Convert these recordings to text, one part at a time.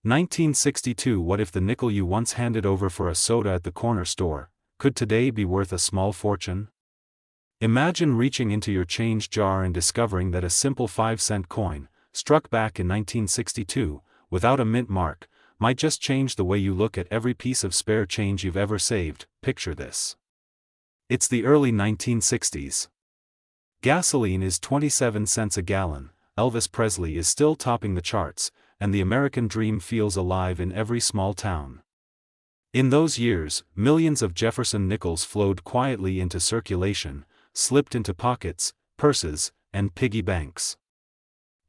1962. What if the nickel you once handed over for a soda at the corner store could today be worth a small fortune? Imagine reaching into your change jar and discovering that a simple 5-cent coin, struck back in 1962, without a mint mark, might just change the way you look at every piece of spare change you've ever saved. Picture this. It's the early 1960s. Gasoline is 27 cents a gallon, Elvis Presley is still topping the charts, and the American dream feels alive in every small town. In those years, millions of Jefferson nickels flowed quietly into circulation, slipped into pockets, purses, and piggy banks.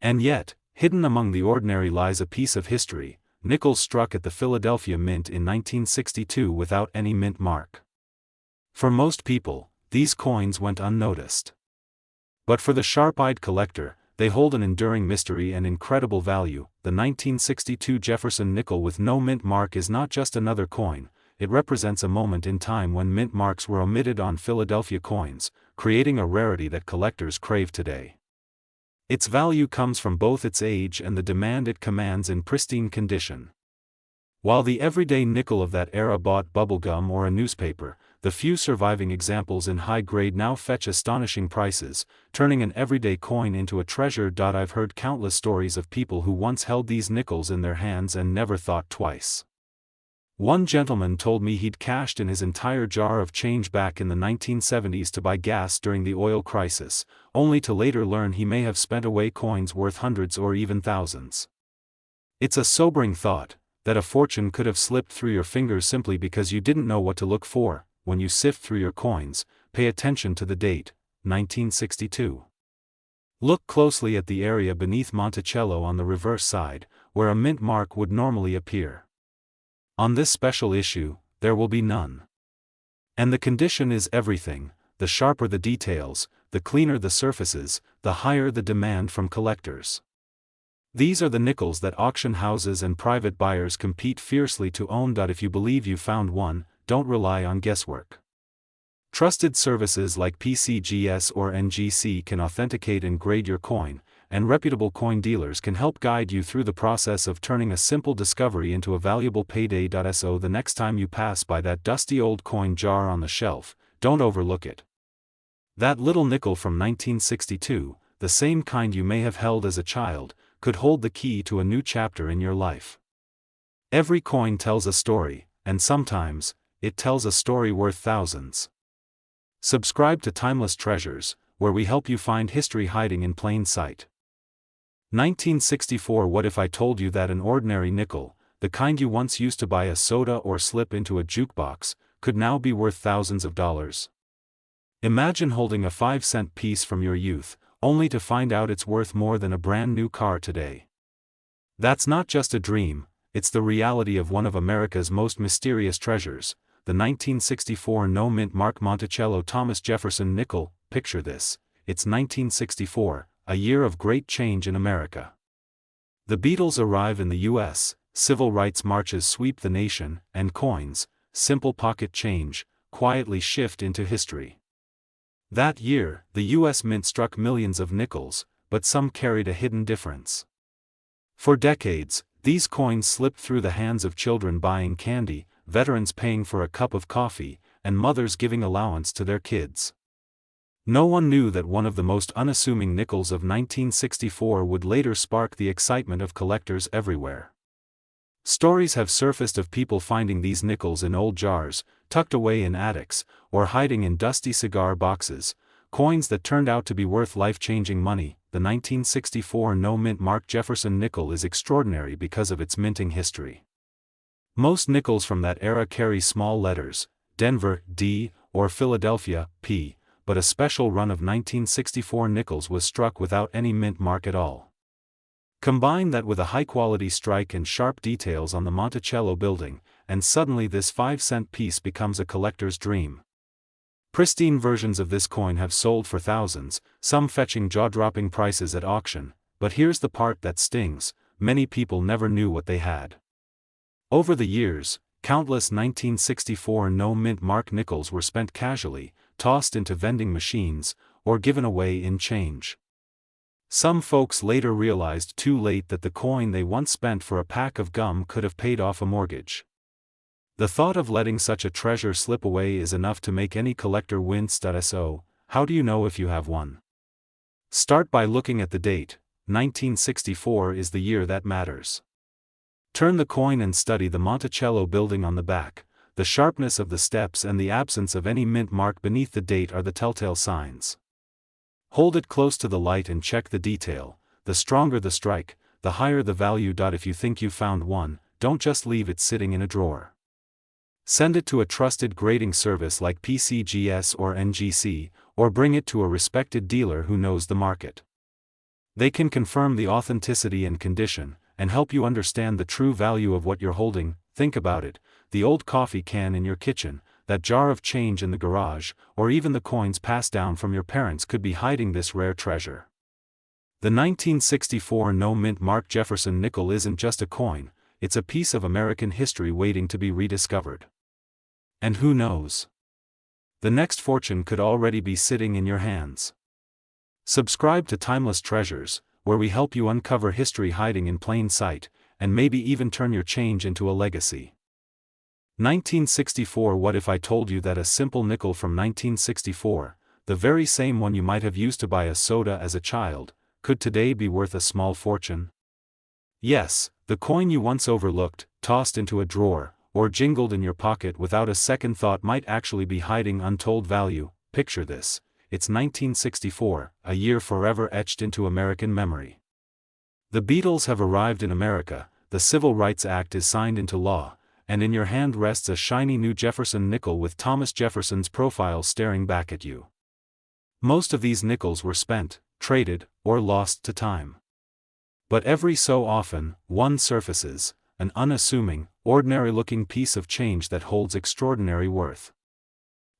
And yet, hidden among the ordinary lies a piece of history. Nickels struck at the Philadelphia Mint in 1962 without any mint mark. For most people, these coins went unnoticed. But for the sharp-eyed collector, they hold an enduring mystery and incredible value. The 1962 Jefferson nickel with no mint mark is not just another coin, it represents a moment in time when mint marks were omitted on Philadelphia coins, creating a rarity that collectors crave today. Its value comes from both its age and the demand it commands in pristine condition. While the everyday nickel of that era bought bubblegum or a newspaper, the few surviving examples in high grade now fetch astonishing prices, turning an everyday coin into a treasure. I've heard countless stories of people who once held these nickels in their hands and never thought twice. One gentleman told me he'd cashed in his entire jar of change back in the 1970s to buy gas during the oil crisis, only to later learn he may have spent away coins worth hundreds or even thousands. It's a sobering thought, that a fortune could have slipped through your fingers simply because you didn't know what to look for. When you sift through your coins, pay attention to the date, 1962. Look closely at the area beneath Monticello on the reverse side, where a mint mark would normally appear. On this special issue, there will be none. And the condition is everything. The sharper the details, the cleaner the surfaces, the higher the demand from collectors. These are the nickels that auction houses and private buyers compete fiercely to own. If you believe you found one, don't rely on guesswork. Trusted services like PCGS or NGC can authenticate and grade your coin, and reputable coin dealers can help guide you through the process of turning a simple discovery into a valuable payday. So the next time you pass by that dusty old coin jar on the shelf, don't overlook it. That little nickel from 1962, the same kind you may have held as a child, could hold the key to a new chapter in your life. Every coin tells a story, and sometimes, it tells a story worth thousands. Subscribe to Timeless Treasures, where we help you find history hiding in plain sight. 1964. What if I told you that an ordinary nickel, the kind you once used to buy a soda or slip into a jukebox, could now be worth thousands of dollars? Imagine holding a 5-cent piece from your youth, only to find out it's worth more than a brand new car today. That's not just a dream, it's the reality of one of America's most mysterious treasures, the 1964 no-mint mark Monticello Thomas Jefferson nickel. Picture this, it's 1964, a year of great change in America. The Beatles arrive in the U.S., civil rights marches sweep the nation, and coins, simple pocket change, quietly shift into history. That year, the U.S. Mint struck millions of nickels, but some carried a hidden difference. For decades, these coins slipped through the hands of children buying candy, veterans paying for a cup of coffee, and mothers giving allowance to their kids. No one knew that one of the most unassuming nickels of 1964 would later spark the excitement of collectors everywhere. Stories have surfaced of people finding these nickels in old jars, tucked away in attics, or hiding in dusty cigar boxes, coins that turned out to be worth life-changing money. The 1964 no-mint mark Jefferson nickel is extraordinary because of its minting history. Most nickels from that era carry small letters, Denver, D, or Philadelphia, P, but a special run of 1964 nickels was struck without any mint mark at all. Combine that with a high-quality strike and sharp details on the Monticello building, and suddenly this 5-cent piece becomes a collector's dream. Pristine versions of this coin have sold for thousands, some fetching jaw-dropping prices at auction, but here's the part that stings: many people never knew what they had. Over the years, countless 1964 no-mint mark nickels were spent casually, tossed into vending machines, or given away in change. Some folks later realized too late that the coin they once spent for a pack of gum could have paid off a mortgage. The thought of letting such a treasure slip away is enough to make any collector wince. So, how do you know if you have one? Start by looking at the date. 1964 is the year that matters. Turn the coin and study the Monticello building on the back. The sharpness of the steps and the absence of any mint mark beneath the date are the telltale signs. Hold it close to the light and check the detail. The stronger the strike, the higher the value. If you think you found one, don't just leave it sitting in a drawer. Send it to a trusted grading service like PCGS or NGC, or bring it to a respected dealer who knows the market. They can confirm the authenticity and condition, and help you understand the true value of what you're holding. Think about it: the old coffee can in your kitchen, that jar of change in the garage, or even the coins passed down from your parents could be hiding this rare treasure. The 1964 no-mint mark Jefferson nickel isn't just a coin, it's a piece of American history waiting to be rediscovered. And who knows? The next fortune could already be sitting in your hands. Subscribe to Timeless Treasures, where we help you uncover history hiding in plain sight, and maybe even turn your change into a legacy. 1964. What if I told you that a simple nickel from 1964, the very same one you might have used to buy a soda as a child, could today be worth a small fortune? Yes, the coin you once overlooked, tossed into a drawer, or jingled in your pocket without a second thought might actually be hiding untold value. Picture this: it's 1964, a year forever etched into American memory. The Beatles have arrived in America, the Civil Rights Act is signed into law, and in your hand rests a shiny new Jefferson nickel with Thomas Jefferson's profile staring back at you. Most of these nickels were spent, traded, or lost to time. But every so often, one surfaces, an unassuming, ordinary-looking piece of change that holds extraordinary worth.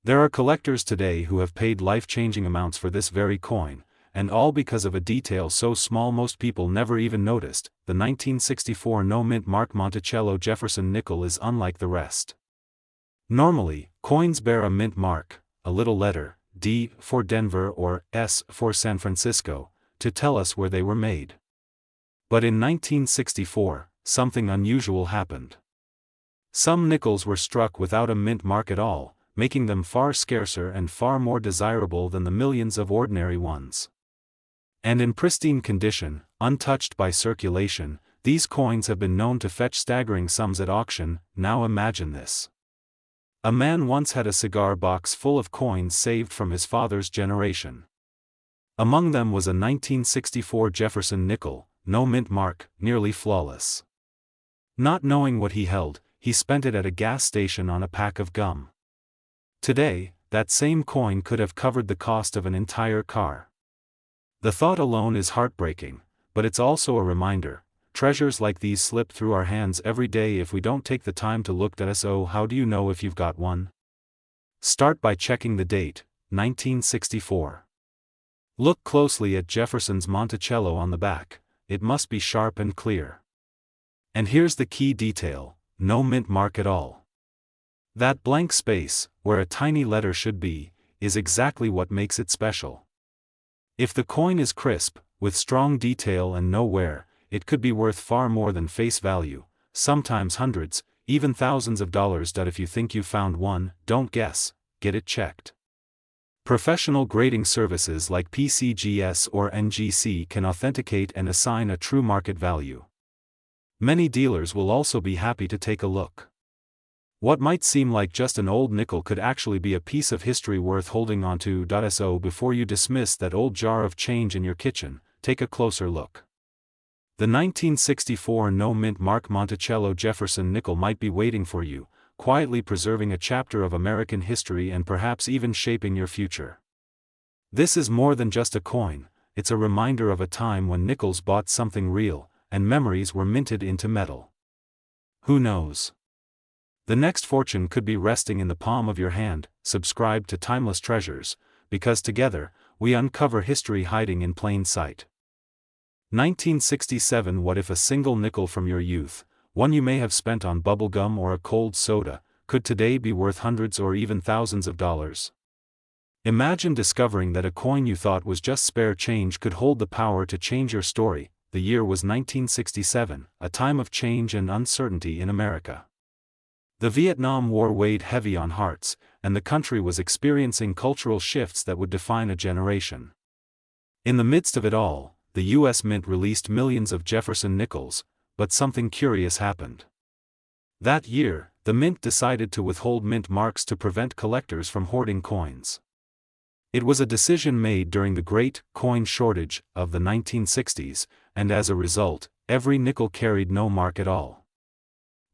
There are collectors today who have paid life-changing amounts for this very coin, and all because of a detail so small most people never even noticed. The 1964 no-mint mark Monticello Jefferson nickel is unlike the rest. Normally, coins bear a mint mark, a little letter, D for Denver or S for San Francisco, to tell us where they were made. But in 1964, something unusual happened. Some nickels were struck without a mint mark at all, making them far scarcer and far more desirable than the millions of ordinary ones. And in pristine condition, untouched by circulation, these coins have been known to fetch staggering sums at auction. Now imagine this. A man once had a cigar box full of coins saved from his father's generation. Among them was a 1964 Jefferson nickel, no mint mark, nearly flawless. Not knowing what he held, he spent it at a gas station on a pack of gum. Today, that same coin could have covered the cost of an entire car. The thought alone is heartbreaking, but it's also a reminder: treasures like these slip through our hands every day if we don't take the time to look at us. So how do you know if you've got one? Start by checking the date, 1964. Look closely at Jefferson's Monticello on the back, it must be sharp and clear. And here's the key detail: no mint mark at all. That blank space, where a tiny letter should be, is exactly what makes it special. If the coin is crisp, with strong detail and no wear, it could be worth far more than face value, sometimes hundreds, even thousands of dollars. If you think you found one, don't guess, get it checked. Professional grading services like PCGS or NGC can authenticate and assign a true market value. Many dealers will also be happy to take a look. What might seem like just an old nickel could actually be a piece of history worth holding onto. So before you dismiss that old jar of change in your kitchen, take a closer look. The 1964 no mint mark Monticello Jefferson nickel might be waiting for you, quietly preserving a chapter of American history and perhaps even shaping your future. This is more than just a coin, it's a reminder of a time when nickels bought something real, and memories were minted into metal. Who knows? The next fortune could be resting in the palm of your hand. Subscribe to Timeless Treasures, because together, we uncover history hiding in plain sight. 1967. What if a single nickel from your youth, one you may have spent on bubblegum or a cold soda, could today be worth hundreds or even thousands of dollars? Imagine discovering that a coin you thought was just spare change could hold the power to change your story. The year was 1967, a time of change and uncertainty in America. The Vietnam War weighed heavy on hearts, and the country was experiencing cultural shifts that would define a generation. In the midst of it all, the U.S. Mint released millions of Jefferson nickels, but something curious happened. That year, the Mint decided to withhold mint marks to prevent collectors from hoarding coins. It was a decision made during the Great Coin Shortage of the 1960s, and as a result, every nickel carried no mark at all.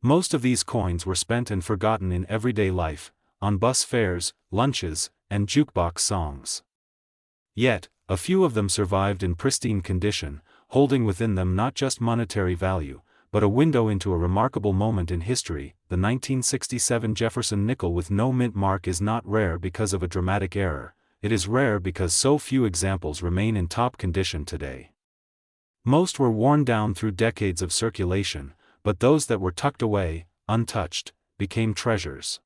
Most of these coins were spent and forgotten in everyday life, on bus fares, lunches, and jukebox songs. Yet, a few of them survived in pristine condition, holding within them not just monetary value, but a window into a remarkable moment in history. The 1967 Jefferson nickel with no mint mark is not rare because of a dramatic error. It is rare because so few examples remain in top condition today. Most were worn down through decades of circulation, but those that were tucked away, untouched, became treasures.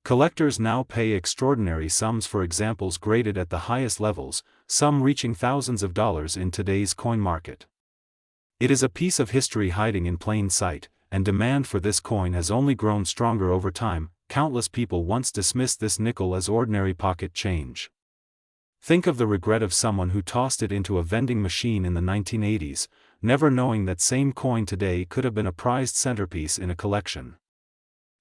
Collectors now pay extraordinary sums for examples graded at the highest levels, some reaching thousands of dollars in today's coin market. It is a piece of history hiding in plain sight, and demand for this coin has only grown stronger over time. Countless people once dismissed this nickel as ordinary pocket change. Think of the regret of someone who tossed it into a vending machine in the 1980s, never knowing that same coin today could have been a prized centerpiece in a collection.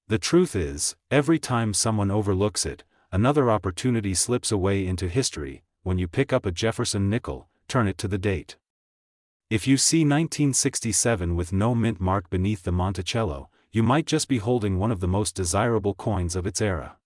The truth is, every time someone overlooks it, another opportunity slips away into history. When you pick up a Jefferson nickel, turn it to the date. If you see 1967 with no mint mark beneath the Monticello, you might just be holding one of the most desirable coins of its era.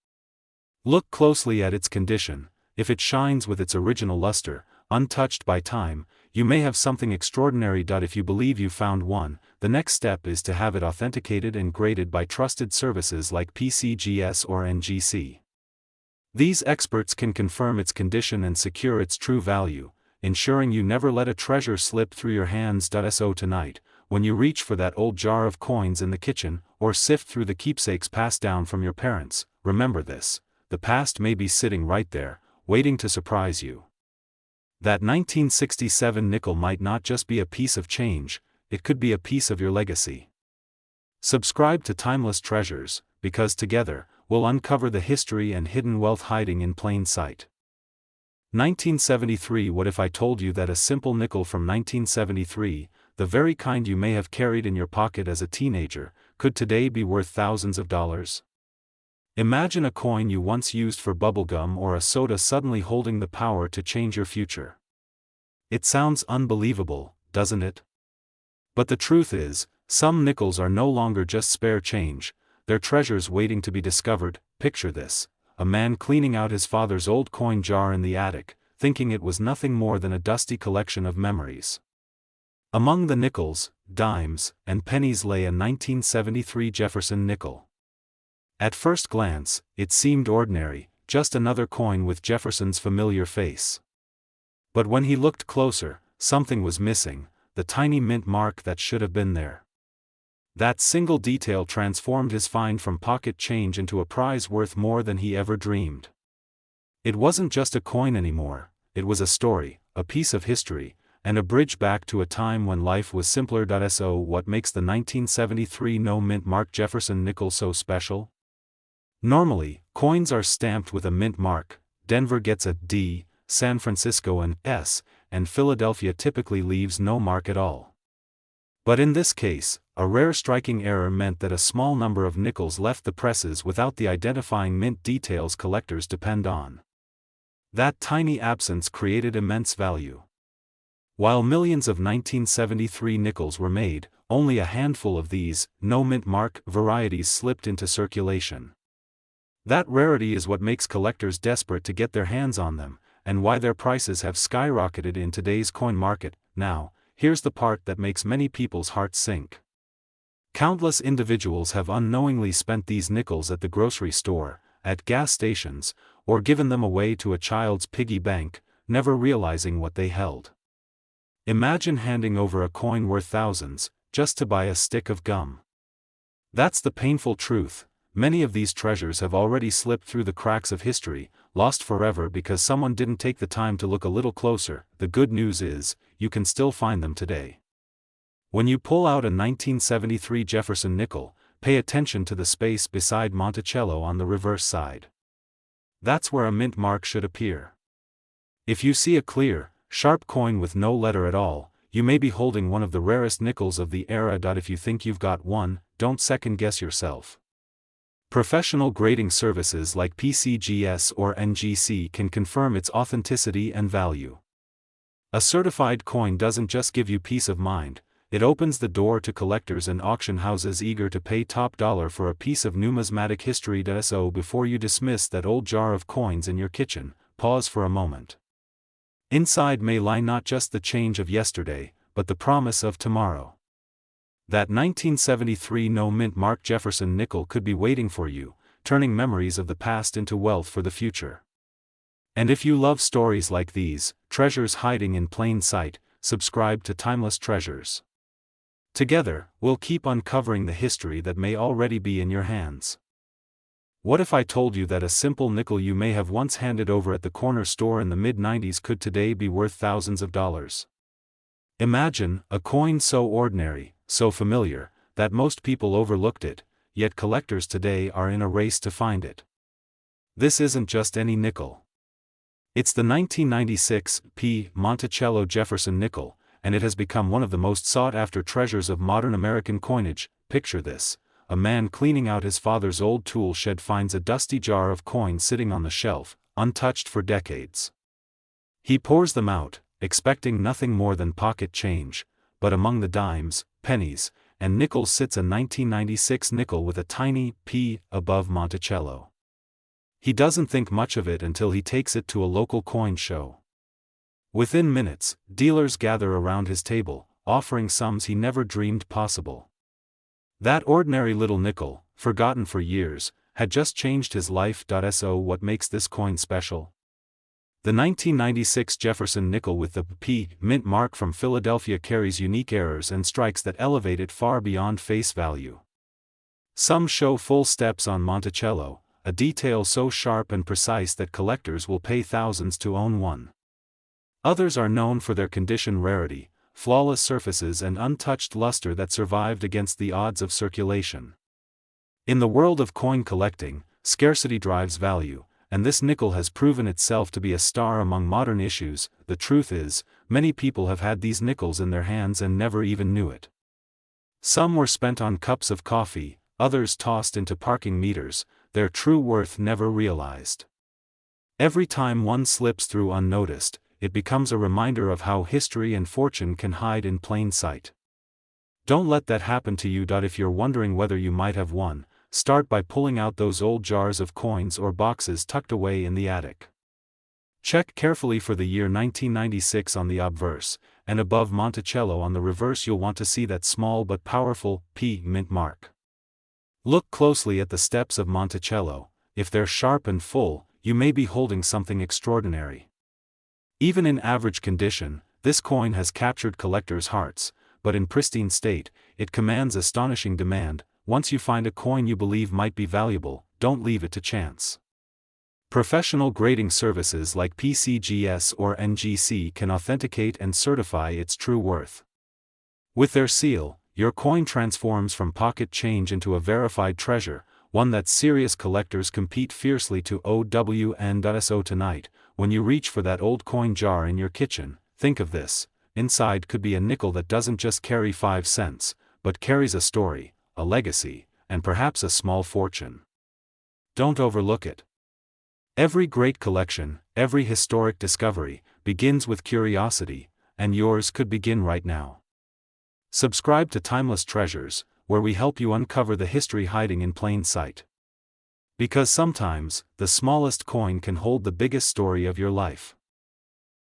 Look closely at its condition. If it shines with its original luster, untouched by time, you may have something extraordinary. If you believe you found one, the next step is to have it authenticated and graded by trusted services like PCGS or NGC. These experts can confirm its condition and secure its true value, ensuring you never let a treasure slip through your hands. So tonight, when you reach for that old jar of coins in the kitchen, or sift through the keepsakes passed down from your parents, remember this: the past may be sitting right there, waiting to surprise you. That 1967 nickel might not just be a piece of change, it could be a piece of your legacy. Subscribe to Timeless Treasures, because together, we'll uncover the history and hidden wealth hiding in plain sight. 1973. What if I told you that a simple nickel from 1973, the very kind you may have carried in your pocket as a teenager, could today be worth thousands of dollars? Imagine a coin you once used for bubblegum or a soda suddenly holding the power to change your future. It sounds unbelievable, doesn't it? But the truth is, some nickels are no longer just spare change, they're treasures waiting to be discovered. Picture this: a man cleaning out his father's old coin jar in the attic, thinking it was nothing more than a dusty collection of memories. Among the nickels, dimes, and pennies lay a 1973 Jefferson nickel. At first glance, it seemed ordinary, just another coin with Jefferson's familiar face. But when he looked closer, something was missing: the tiny mint mark that should have been there. That single detail transformed his find from pocket change into a prize worth more than he ever dreamed. It wasn't just a coin anymore, it was a story, a piece of history, and a bridge back to a time when life was simpler. So what makes the 1973 no mint mark Jefferson nickel so special? Normally, coins are stamped with a mint mark. Denver gets a D, San Francisco an S, and Philadelphia typically leaves no mark at all. But in this case, a rare striking error meant that a small number of nickels left the presses without the identifying mint details collectors depend on. That tiny absence created immense value. While millions of 1973 nickels were made, only a handful of these, no mint mark, varieties slipped into circulation. That rarity is what makes collectors desperate to get their hands on them, and why their prices have skyrocketed in today's coin market. Now, here's the part that makes many people's hearts sink. Countless individuals have unknowingly spent these nickels at the grocery store, at gas stations, or given them away to a child's piggy bank, never realizing what they held. Imagine handing over a coin worth thousands, just to buy a stick of gum. That's the painful truth: many of these treasures have already slipped through the cracks of history, lost forever because someone didn't take the time to look a little closer. The good news is, you can still find them today. When you pull out a 1973 Jefferson nickel, pay attention to the space beside Monticello on the reverse side. That's where a mint mark should appear. If you see a clear, sharp coin with no letter at all, you may be holding one of the rarest nickels of the era. If you think you've got one, don't second-guess yourself. Professional grading services like PCGS or NGC can confirm its authenticity and value. A certified coin doesn't just give you peace of mind, it opens the door to collectors and auction houses eager to pay top dollar for a piece of numismatic history. So before you dismiss that old jar of coins in your kitchen, pause for a moment. Inside may lie not just the change of yesterday, but the promise of tomorrow. That 1973 no-mint mark Jefferson nickel could be waiting for you, turning memories of the past into wealth for the future. And if you love stories like these, treasures hiding in plain sight, subscribe to Timeless Treasures. Together, we'll keep uncovering the history that may already be in your hands. What if I told you that a simple nickel you may have once handed over at the corner store in the mid-90s could today be worth thousands of dollars? Imagine a coin so ordinary, so familiar, that most people overlooked it, yet collectors today are in a race to find it. This isn't just any nickel. It's the 1996 P. Monticello Jefferson nickel, and it has become one of the most sought-after treasures of modern American coinage. Picture this: a man cleaning out his father's old tool shed finds a dusty jar of coins sitting on the shelf, untouched for decades. He pours them out, expecting nothing more than pocket change, but among the dimes, pennies, and nickels sits a 1996 nickel with a tiny P above Monticello. He doesn't think much of it until he takes it to a local coin show. Within minutes, dealers gather around his table, offering sums he never dreamed possible. That ordinary little nickel, forgotten for years, had just changed his life. So what makes this coin special? The 1996 Jefferson nickel with the P mint mark from Philadelphia carries unique errors and strikes that elevate it far beyond face value. Some show full steps on Monticello, a detail so sharp and precise that collectors will pay thousands to own one. Others are known for their condition rarity, flawless surfaces and untouched luster that survived against the odds of circulation. In the world of coin collecting, scarcity drives value, and this nickel has proven itself to be a star among modern issues. The truth is, many people have had these nickels in their hands and never even knew it. Some were spent on cups of coffee, others tossed into parking meters, their true worth never realized. Every time one slips through unnoticed, it becomes a reminder of how history and fortune can hide in plain sight. Don't let that happen to you. If you're wondering whether you might have one, start by pulling out those old jars of coins or boxes tucked away in the attic. Check carefully for the year 1996 on the obverse, and above Monticello on the reverse you'll want to see that small but powerful P mint mark. Look closely at the steps of Monticello. If they're sharp and full, you may be holding something extraordinary. Even in average condition, this coin has captured collectors' hearts, but in pristine state, it commands astonishing demand. Once you find a coin you believe might be valuable, don't leave it to chance. Professional grading services like PCGS or NGC can authenticate and certify its true worth. With their seal, your coin transforms from pocket change into a verified treasure, one that serious collectors compete fiercely to own. So tonight, when you reach for that old coin jar in your kitchen, think of this: inside could be a nickel that doesn't just carry 5 cents, but carries a story, a legacy, and perhaps a small fortune. Don't overlook it. Every great collection, every historic discovery, begins with curiosity, and yours could begin right now. Subscribe to Timeless Treasures, where we help you uncover the history hiding in plain sight. Because sometimes, the smallest coin can hold the biggest story of your life.